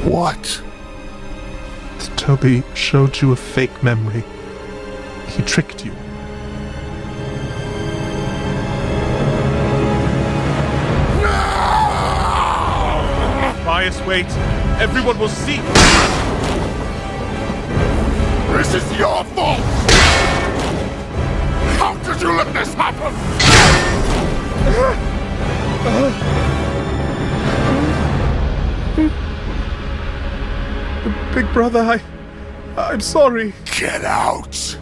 What? Toby showed you a fake memory. He tricked you. Bias, wait. Everyone will see. This is your fault! How did you let this happen? Big brother, I'm sorry. Get out!